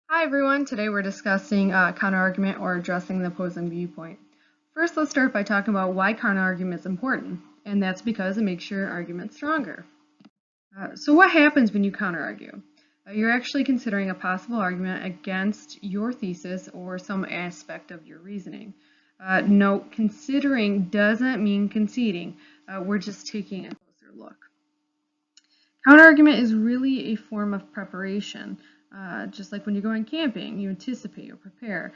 Hi everyone, today we're discussing counterargument or addressing the opposing viewpoint. First, let's start by talking about why counterargument is important, and that's because it makes your argument stronger. So what happens when you counterargue? You're actually considering a possible argument against your thesis or some aspect of your reasoning. Note, considering doesn't mean conceding. We're just taking a closer look. Counterargument is really a form of preparation. Just like when you're going camping, you anticipate or prepare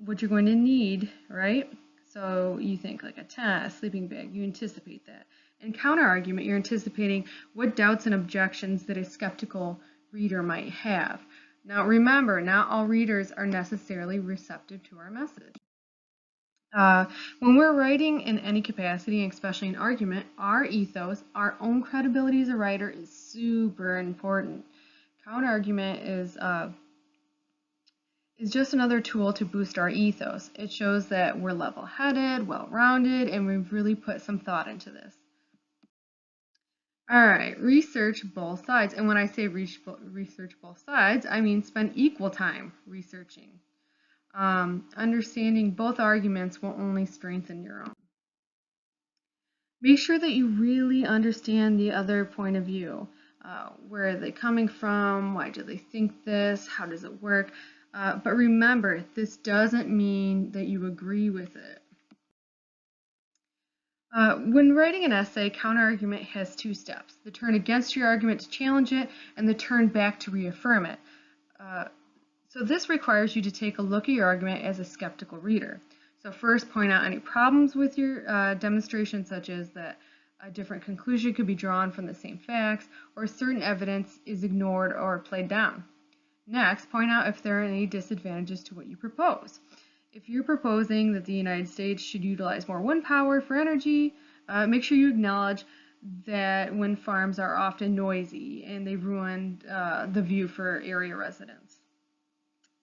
what you're going to need, right? So you think like a tent, a sleeping bag, you anticipate that. In counterargument, you're anticipating what doubts and objections that a skeptical reader might have. Now remember, not all readers are necessarily receptive to our message. When we're writing in any capacity, especially an argument, our ethos, our own credibility as a writer is super important. Counterargument is just another tool to boost our ethos. It shows that we're level-headed, well-rounded, and we've really put some thought into this. All right, research both sides. And when I say research both sides, I mean spend equal time researching. Understanding both arguments will only strengthen your own. Make sure that you really understand the other point of view. Where are they coming from? Why do they think this? How does it work? But remember, this doesn't mean that you agree with it. When writing an essay, counterargument has two steps: the turn against your argument to challenge it, and the turn back to reaffirm it. So this requires you to take a look at your argument as a skeptical reader. So first, point out any problems with your demonstration, such as that a different conclusion could be drawn from the same facts, or certain evidence is ignored or played down. Next, point out if there are any disadvantages to what you propose. If you're proposing that the United States should utilize more wind power for energy, make sure you acknowledge that wind farms are often noisy and they ruin the view for area residents.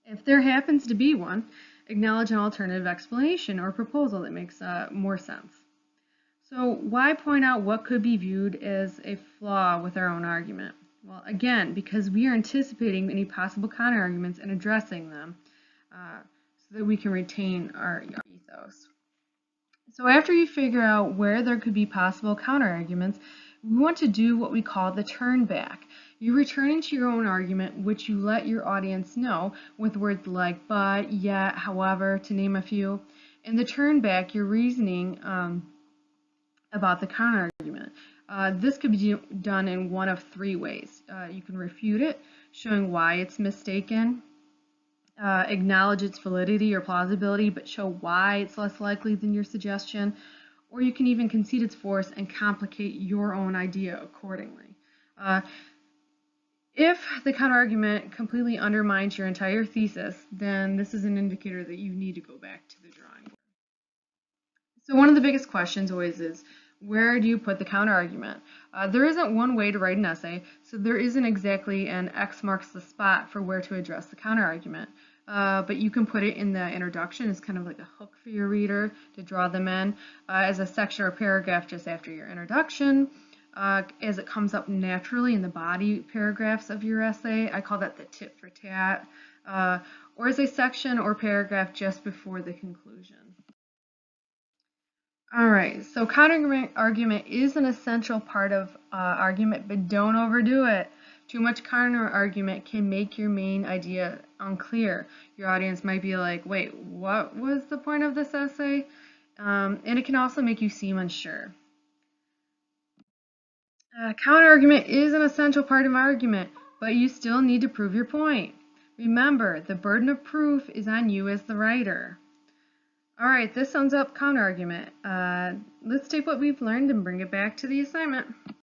If there happens to be one, acknowledge an alternative explanation or proposal that makes more sense. So why point out what could be viewed as a flaw with our own argument? Well, again, because we are anticipating any possible counterarguments and addressing them so that we can retain our ethos. So after you figure out where there could be possible counterarguments, we want to do what we call the turn back. You're returning to your own argument, which you let your audience know with words like but, yet, however, to name a few. In the turn back, you're reasoning about the counterargument. This could be done in one of three ways. You can refute it, showing why it's mistaken, acknowledge its validity or plausibility, but show why it's less likely than your suggestion, or you can even concede its force and complicate your own idea accordingly. If the counterargument completely undermines your entire thesis, then this is an indicator that you need to go back to the drawing board. So one of the biggest questions always is, where do you put the counterargument? There isn't one way to write an essay, so there isn't exactly an X marks the spot for where to address the counterargument. But you can put it in the introduction as kind of like a hook for your reader to draw them in, as a section or paragraph just after your introduction, as it comes up naturally in the body paragraphs of your essay. I call that the tit for tat, or as a section or paragraph just before the conclusion. All right, so counterargument is an essential part of argument, but don't overdo it. Too much counterargument can make your main idea unclear. Your audience might be like, wait, what was the point of this essay? And it can also make you seem unsure. Counterargument is an essential part of argument, but you still need to prove your point. Remember, the burden of proof is on you as the writer. All right, this sums up counterargument. Let's take what we've learned and bring it back to the assignment.